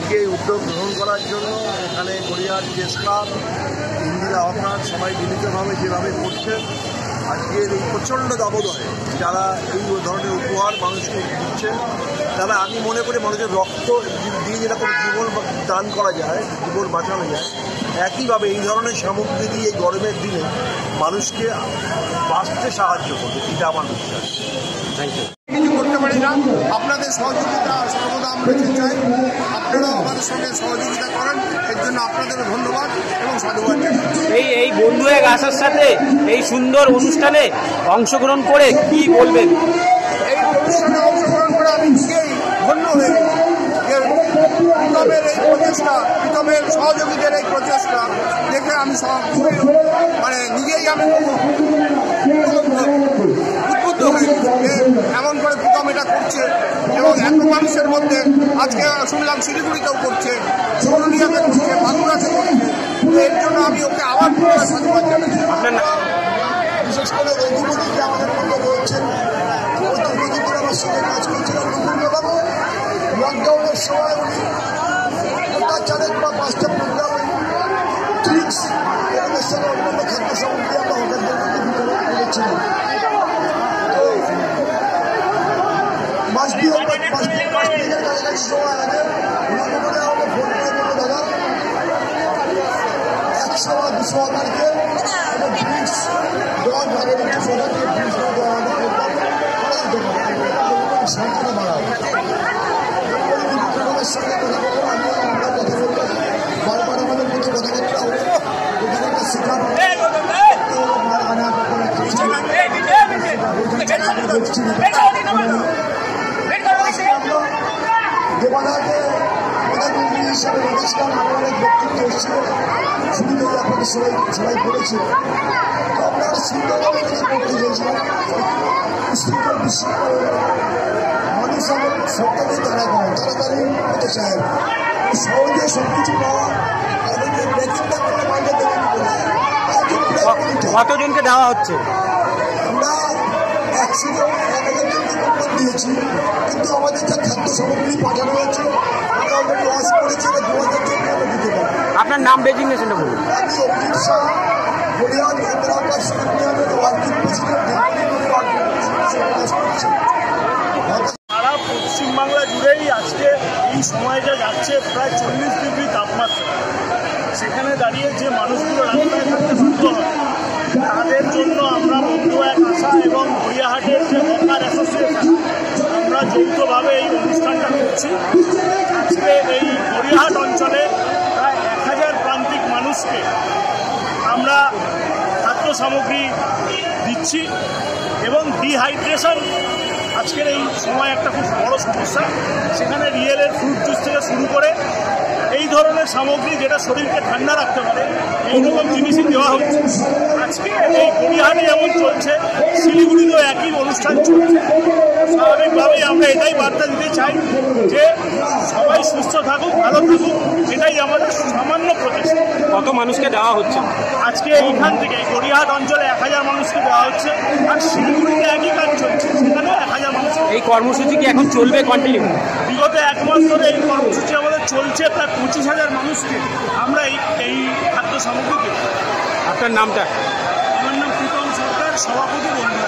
আজকে এই উদ্যোগ গ্রহণ করার জন্য এখানে Gariahat press club, Indira hawker সবাই মিলিতভাবে যেভাবে করছেন, আজকের এই প্রচণ্ড দাবদাহে যারা এই ধরনের উপহার মানুষকে দিচ্ছেন, তারা আমি মনে করি মানুষের রক্ত দিয়ে যেরকম জীবন দান করা যায়, জীবন বাঁচানো যায়, একইভাবে এই ধরনের সামগ্রী দিয়ে এই গরমের দিনে মানুষকে বাঁচতে সাহায্য করবে, এটা আমার বিশ্বাস। Thank you. কিছু করতে পারি না, আপনাদের সহযোগিতা সর্বদা আমরা চাই, আপনারাও আমাদের সঙ্গে সহযোগিতা করেন, এর জন্য আপনাদেরও ধন্যবাদ এবং সাধুবাদ জানাই। এই বন্ধু এক আসার সাথে এই সুন্দর অনুষ্ঠানে অংশগ্রহণ করে কি বলবেন? এই অনুষ্ঠানে অংশগ্রহণ করে আমি নিজেই ধন্য হয়ে গেছি। প্রীতমের এই প্রচেষ্টা, প্রীতমের সহযোগীদের এই প্রচেষ্টা দেখে আমি নিজেই আমি উদ্বুদ্ধ হয়ে গেছি যে এমন করে প্রীতম এটা করছে এবং এত মানুষের মধ্যে আজকে শুনলাম শিলিগুড়িতেও করছে, পুরুলিয়াতে করছে, বাঁকুড়াতে করছে, এর জন্য আমি ওকে আবার সাধুবাদ জানাচ্ছি। বিশেষ করে রঘুপতি যে আমাদের মধ্যে রয়েছেন, দীর্ঘদিন আমার সঙ্গে কাজ করছিলেন রঘুপতিবাবু, লকডাউনের সময় গোটা 4 বা 5টা প্রোগ্রামে ড্রিঙ্কস এর সঙ্গে অন্যান্য খাদ্য সামগ্রী আমরা হকারদের মধ্যে বিতরণ করেছিলাম। মাসের কাছাকাছি সময় আগে রঘুপতি আমাকে ফোন করে বলল, দাদা 100 বা 200 হকারকে ড্রিঙ্কস দেওয়ার ভালো হচ্ছে, সবাইকে ড্রিঙ্কস দেওয়া আমাদের প্রোগ্রাম সংখ্যাটা বাড়াবো। সঙ্গে কথা বলবো, আমরা কথা বলবো, বারবার আমাদের মধ্যে কথাবার্তা হবে, ওখানে একটা শিকার দেবানাকে প্রধানমন্ত্রী হিসাবে বলেছিলাম, আমার অনেক বক্তব্য এসেছিল, শুরুতেই আপনাদের সবাই বলেছিল, তো আমরা সুন্দরভাবে যদি করতে চেয়েছিলাম, উশৃঙ্খল বিশৃঙ্খল মানুষ আমার সরকারি তাড়াতাড়ি হতে চায় না, সহজে সব কিছু পাওয়া, ব্যাকিংটা করলে বাইরে দেবে কতজনকে দেওয়া হচ্ছে? আমরা 1,000 জনকে কুপন দিয়েছি, কিন্তু আমাদের যা খাদ্য সামগ্রী পাঠানো হয়েছে আমরা অলরেডি লস করেছি, 2,000 জনকে আমরা দিতে পারি। আপনার নাম ডেজিগনেশনটা বলুন। আমি অমৃত শাহ, গড়িয়াহাট ইন্দিরা হকার ইউনিয়নের ওয়ার্কিং প্রেসিডেন্ট, সারা পশ্চিমবাংলা জুড়েই আজকে এই সময়টা যাচ্ছে প্রায় 40 ডিগ্রি তাপমাত্রা, সেখানে দাঁড়িয়ে যে মানুষগুলো রাস্তায় থাকতে বাধ্য হয় তাদের জন্য আমরা বন্ধু এক আশা এবং গড়িয়াহাটের যে হকার অ্যাসোসিয়েশন, আমরা যৌথভাবে এই অনুষ্ঠানটা করছি। আজকে এই গড়িয়াহাট অঞ্চলে প্রায় 1000 প্রান্তিক মানুষকে আমরা খাদ্য সামগ্রী দিচ্ছি এবং ডিহাইড্রেশন আজকের এই সময় একটা খুব বড় সমস্যা, সেখানে রিয়েলের ফ্রুট জুস থেকে শুরু করে এই ধরনের সামগ্রী যেটা শরীরকে ঠান্ডা রাখতে পারে, এইরকম জিনিসই দেওয়া হচ্ছে। আজকে এই গড়িয়াহাটে যেমন চলছে, শিলিগুড়িতেও একই অনুষ্ঠান চলছে। স্বাভাবিকভাবেই আমরা এটাই বার্তা দিতে চাই যে সবাই সুস্থ থাকুক, ভালো থাকুক, এটাই আমাদের সামান্য প্রচেষ্টা। কত মানুষকে দেওয়া হচ্ছে? আজকে এইখান থেকে গড়িয়াহাট অঞ্চলে 1000 মানুষকে দেওয়া হচ্ছে, আর শিলিগুড়িতে একই কাজ চলছে, সেখানেও 1000 মানুষ। এই কর্মসূচি কি এখন চলবে কন্টিনিউ? বিগত 1 মাস ধরে এই কর্মসূচি আমাদের চলছে, প্রায় 25,000 মানুষকে আমরা এই খাদ্য সামগ্রী দেব। আপনার নামটা? আমার নাম প্রীতম সরকার, সভাপতি বন্ধু।